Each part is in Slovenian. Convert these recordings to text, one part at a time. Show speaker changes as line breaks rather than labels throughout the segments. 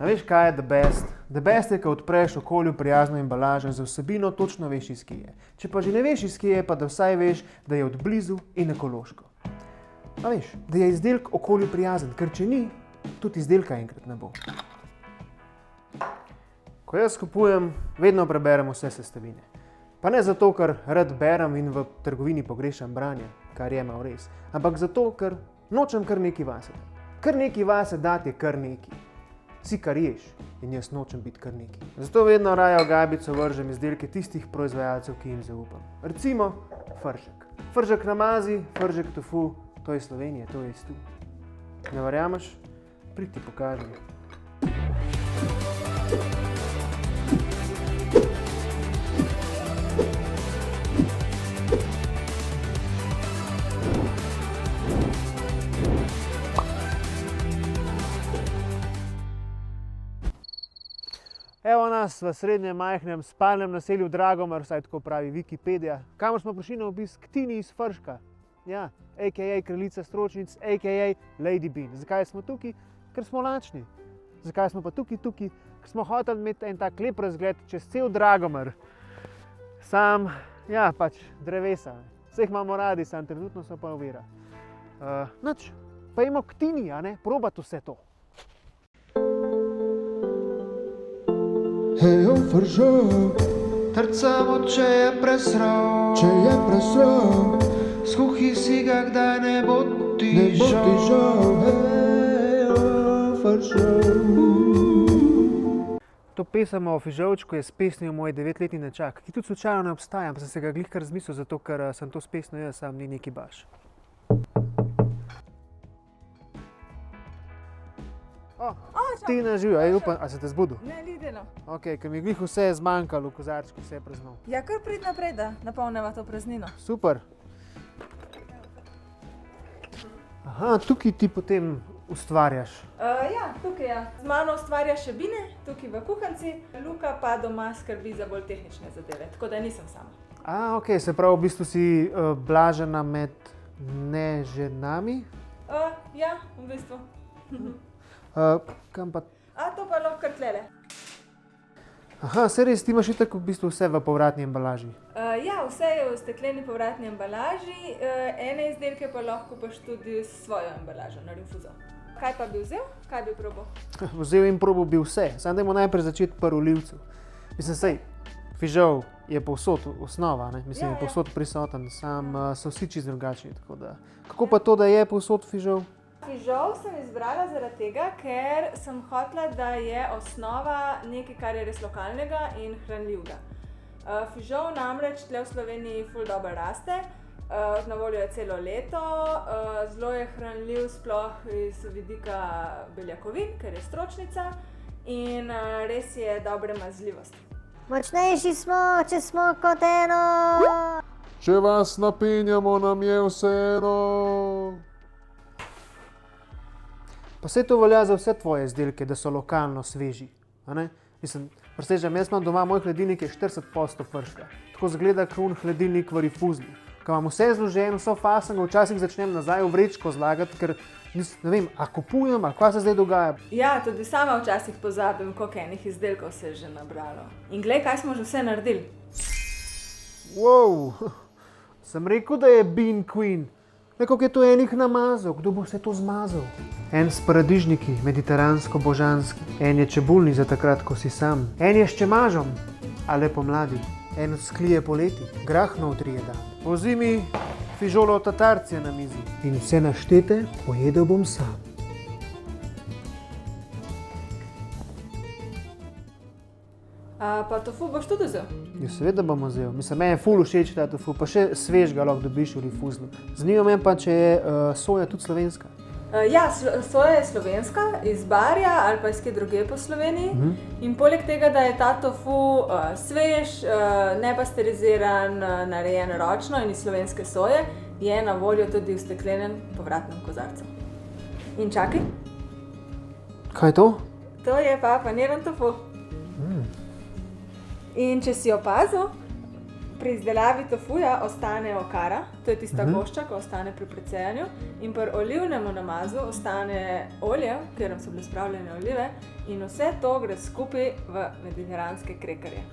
A veš, kaj je the best? The best je, ko odpreš okolju prijazno embalažo in za vsebino točno veš, iz kje je. Če pa že ne veš, iz kje je, pa da vsaj veš, da je od blizu in ekološko. A veš, da je izdelek okolju prijazen, ker če ni, tudi izdelka enkrat ne bo. Ko jaz kupujem, vedno preberem vse sestavine. Pa ne zato, ker rad berem in v trgovini pogrešam branje, kar je malo res, ampak zato, ker nočem kar nekaj vase dati. Kar nekaj vase dati je kar nekaj. Si kar ješ in jaz nočem biti kar nekaj. Zato vedno raje v gajbico vržem izdelke tistih proizvajalcev, ki jim zaupam. Recimo Fržek. Fržek na mazi, Fržek tofu, to je Slovenija, to je iz tu. Ne verjameš? Pridi ti pokažem. Evo nas v srednjem majhnem spalnem naselju Dragomir, vsaj tako pravi Wikipedija, kamor smo prišli na obisk k Tini iz Fržka. Ja, a.k.a. kraljica stročnic, a.k.a. Lady Bean. Zakaj smo tukaj? Ker smo lačni. Zakaj smo pa tukaj? Ker smo hoteli imeti en tak lep razgled čez cel Dragomir. Sam, ja, pač drevesa. Vse jih imamo radi, sam trenutno so pa ovira. Nič, pa imamo k Tini, a ne, probati vse to.
Hejo, Fržek,
Trcamo, če je presral,
če je presral,
skuhi si ga, kdaj ne bo ti
ne bo ti
žal.
žal. Hejo, Fržek.
To pesem o fižolčku je spesnil moj 9-letni nečak, ki tudi slučajno ne obstaja, pa sem se ga glih kar zmislil, zato ker sem to spesnil jaz, sam ni neki baš. Tina živijo, upam, a se te zbudil?
Ne, Lidino.
Ok, ker mi je glih vse je zmanjkalo v kozarčku, vse je praznal.
Ja, kar prid naprej, da napolneva to praznino.
Super. Aha, tukaj ti potem ustvarjaš.
Ja, tukaj ja. Z mano ustvarja še Bine, tukaj v kuhanci. Luka pa doma skrbi za bolj tehnične zadeve, tako da nisem sama.
Ok, se pravi, v bistvu si blažena med neženami.
Ja, v bistvu.
Kam pa?
To pa lahko kar tlele.
Aha, se res, ti imaš itak v bistvu vse v povratni embalaži.
Ja, vse je v stekleni povratni embalaži, ene izdelke pa lahko kupiš tudi s svojo embalažo na rinfuzo. Kaj pa bi vzel? Kaj bi probal?
Vzel in probal bi vse, samo dajmo najprej začeti pri olivcu. Mislim, sej, fižol je povsod osnova, ne? Mislim, je povsod prisoten, sam so vsi čisto drugačni, tako da. Kako pa to, da je povsod fižol?
Fižol sem izbrala zaradi tega, ker sem hotela, da je osnova nekaj, kar je res lokalnega in hranljivega. Fižol namreč tle v Sloveniji ful dobro raste, na voljo je celo leto, zelo je hranljiv sploh iz vidika beljakovin, ker je stročnica in res je dobre mazljivosti.
Močnejši smo, če smo kot eno.
Če vas napenjamo, nam je vseeno.
Pa vse to velja za vse tvoje izdelke, da so lokalno sveži. Mislim, presežem, jaz imam doma, moj hladilnik je 40% Fržka. Tako zgleda kot hladilnik v rifuzlu. Ko imam vse zloženo, vso faso, ga včasih začnem nazaj v vrečko zlagati, ker ne vem, a kupujem, ali kaj se zdaj dogaja.
Ja, tudi sama včasih pozabim, koliko enih izdelkov se je že nabralo. In glej, kaj smo že vse naredili.
Wow, sem rekel, da je Bean Queen. Koliko je to enih namazov, kdo bo vse to zmazal? En s paradižniki, mediteransko-božanski, en je čebulni za takrat, ko si sam, en je s čemažom, ale pomladi, en sklije poleti, grah notri je dan. Po zimi fižolov tatarcija na mizi in vse naštete pojedel bom sam.
Pa tofu boš tudi vzel?
Ja, seveda bom vzel. Mislim, meni je ful všeč ta tofu, pa še svežga lahko dobiš v rifuzlu. Zanima me pa, če je soja tudi slovenska.
Ja, soja je slovenska, iz Barja ali pa iz kje drugje po Sloveniji. In poleg tega, da je ta tofu svež, nepasteriziran, narejen ročno in iz slovenske soje, je na voljo tudi v steklenem povratnem kozarcu. In čakaj.
Kaj je to?
To je pa paniran tofu. In če si opazil, Pri izdelavi tofuja ostane okara, to je tista gošča, ki ostane pri precejanju, in pri olivnemu namazu ostane olje, v katerem so bile spravljene olive, in vse to gre skupaj v mediteranske krekerje.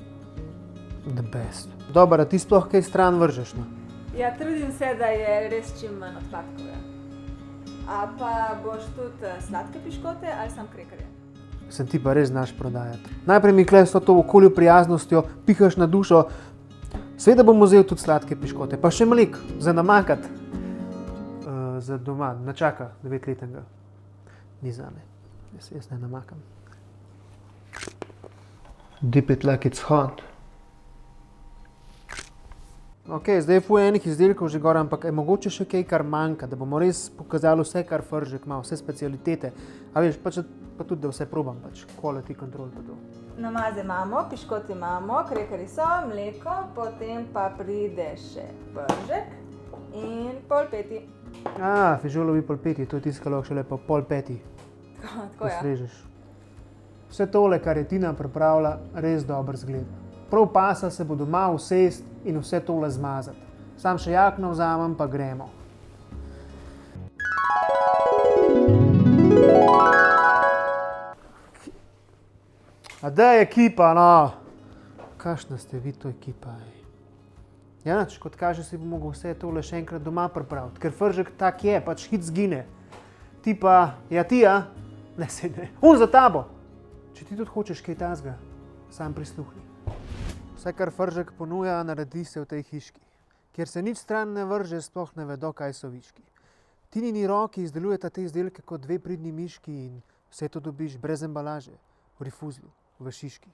The best. Dobro, a ti sploh kaj stran vržeš, no?
Ja, trudim se, da je res čim manj odpadkov. Ja. A pa boš tudi sladke piškote ali sam krekerje?
Se ti pa res znaš prodajati. Najprej mi klej s to okolju prijaznostjo, pihaš na dušo. Seveda bom vzel tudi sladke piškote, pa še mlek za namakat. Za doma, načaka 9-letnega. Ni zame. Jaz ne namakam. Dip it like it's hot. Ok, zdaj je ful enih izdelkov že gor, ampak je mogoče še kaj, kar manjka, da bomo res pokazali vse, kar Fržek ima, vse specialitete. A veš, pa tudi, da vse probam, quality control pa to.
Namaze imamo, piškoti imamo, krekerji so, mleko, potem pa pride še pržek in polpeti.
Fižolovi polpeti, to je tiskalo šele po pol peti.
Tako ja.
Postrežeš. Vse tole, kar je Tina pripravila, res dobro zgleda. Prav pasa se bo doma usest in vse tole zmazati. Sam še jakno vzamem, pa gremo. A daj ekipa, no! Kakšna ste vi to ekipa, ej. Ja, nič, kot kaže, si bo mogel vse tole še enkrat doma pripraviti, ker Fržek tak je, pač hit zgine. Ti pa, ja ti, ja? Ne, sej ne. Za tabo! Če ti tudi hočeš kaj tazga, sam prisluhni. Vse, kar Fržek ponuja, naredi se v tej hiški. Kjer se nič stran ne vrže, sploh ne vedo, kaj so viški. Tinini roki izdelujeta te izdelke kot dve pridni miški in vse to dobiš brez embalaže, v rifuzlu, v šiški.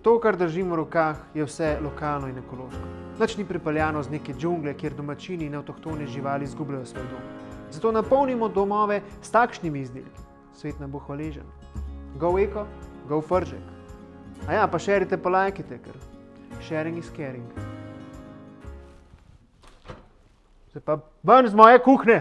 To, kar držim v rokah, je vse lokalno in ekološko. Nič ni pripeljano z neke džungle, kjer domačini in avtohtone živali izgubljajo svoj dom. Zato napolnimo domove s takšnimi izdelki. Svet nam bo hvaležen. Go eko, go Fržek. A ja, pa šerite, pa lajkite, ker sharing is caring. Zdaj pa ven z moje kuhne!